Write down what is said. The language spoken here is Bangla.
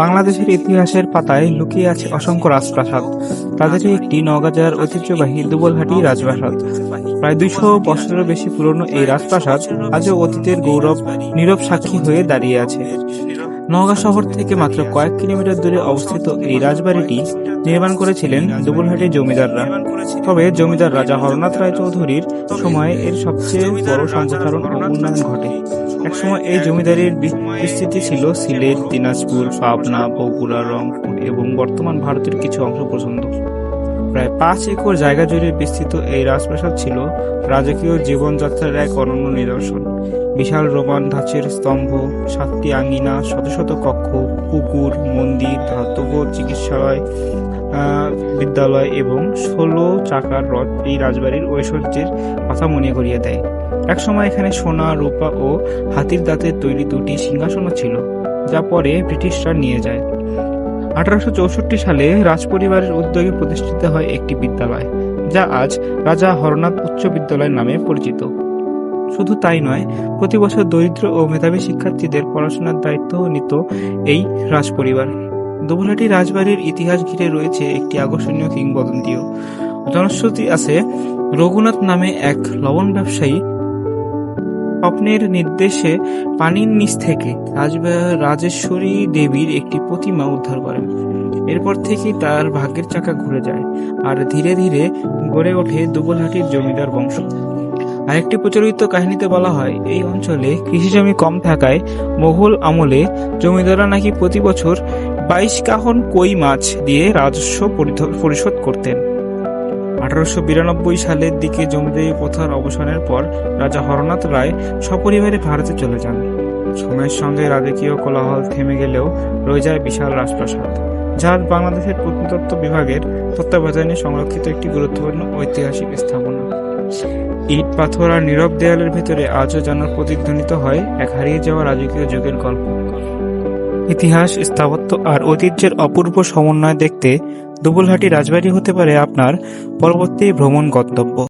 বাংলাদেশের ইতিহাসের পাতায় লুকিয়ে আছে অসংখ্য রাজপ্রাসাদ। তাদেরই একটি নওগাঁ জেলার ঐতিহ্যবাহী দুবলহাটি রাজপ্রাসাদ। প্রায় 200 বছরেরও বেশি পুরনো এই রাজপ্রাসাদ আজও অতীতের গৌরব নীরব সাক্ষী হয়ে দাঁড়িয়ে আছে। নওগাঁ শহর থেকে মাত্র কয়েক কিলোমিটার দূরে অবস্থিত এই রাজবাড়িটি নির্মাণ করেছিলেন দুবলহাটির জমিদাররা। তবে জমিদার রাজা হরনাথ রায় চৌধুরীর সময়ে এর সবচেয়ে বড় সম্প্রসারণ ও উন্নয়ন ঘটে। একসময় এই জমিদারির বিস্তৃতি ছিল সিলেট, দিনাজপুর, পাবনা, বগুড়া, রংপুর এবং বর্তমান ভারতের কিছু অংশ পর্যন্ত। প্রায় 5 একর জায়গা জুড়ে বিস্তৃত এই রাজপ্রাসাদ ছিল রাজকীয় জীবনযাত্রার এক অনন্য নিদর্শন। বিশাল রোমান ধাঁচের স্তম্ভ, 7টি আঙিনা, শত শত কক্ষ, পুকুর, মন্দির, ধাতব চিকিৎসালয়, বিদ্যালয় এবং 16 চাকার রথ এই রাজবাড়ির ঐশ্বর্যের কথা মনে করিয়ে দেয়। একসময় এখানে সোনা, রূপা ও হাতির দাঁতের তৈরি 2টি সিংহাসনও ছিল, যা পরে ব্রিটিশরা নিয়ে যায়। 1864 সালে রাজপরিবারের উদ্যোগে প্রতিষ্ঠিত হয় একটি বিদ্যালয়, যা আজ রাজা হরনাথ উচ্চ বিদ্যালয় নামে পরিচিত। শুধু তাই নয়, প্রতি বছর দরিদ্র ও মেধাবী শিক্ষার্থীদের পড়াশোনার দায়িত্ব নিত এই রাজপরিবার। দুবলহাটি রাজবাড়ির ইতিহাস ঘিরে রয়েছে একটি আকর্ষণীয় কিংবদন্তিও। জনশ্রুতি আছে, রঘুনাথ নামে এক লবণ ব্যবসায়ী স্বপ্নের নির্দেশে পানির নিচ থেকে রাজেশ্বরী দেবীর একটি প্রতিমা উদ্ধার করেন। এরপর থেকেই তার ভাগ্যের চাকা ঘুরে যায়, আর ধীরে ধীরে গড়ে ওঠে দুবলহাটির জমিদার বংশ। আরেকটি প্রচলিত কাহিনীতে বলা হয়, এই অঞ্চলে কৃষিজমি কম থাকায় মোগল আমলে জমিদাররা নাকি প্রতি বছর 22 কাহন কই মাছ দিয়ে রাজস্ব পরিশোধ করতেন। 1892 সালের দিকে জমিদারি প্রথার অবসানের পর রাজা হরনাথ রায় সপরিবারে ভারতে চলে যান। সময়ের সঙ্গে রাজকীয় কোলাহল থেমে গেলেও রয়ে যায় বিশাল রাজপ্রাসাদ, যা বাংলাদেশের প্রত্নতত্ত্ব বিভাগের তত্ত্বাবধানে সংরক্ষিত একটি গুরুত্বপূর্ণ ঐতিহাসিক স্থাপনা। ইট, পাথর আর নীরব দেয়ালের ভেতরে আজও যেন প্রতিধ্বনিত হয় এক হারিয়ে যাওয়া রাজকীয় যুগের গল্প। ইতিহাস, স্থাপত্য আর ঐতিহ্যের অপূর্ব সমন্বয় দেখতে দুবলহাটি রাজবাড়ি হতে পারে আপনার পরবর্তী ভ্রমণ গন্তব্য।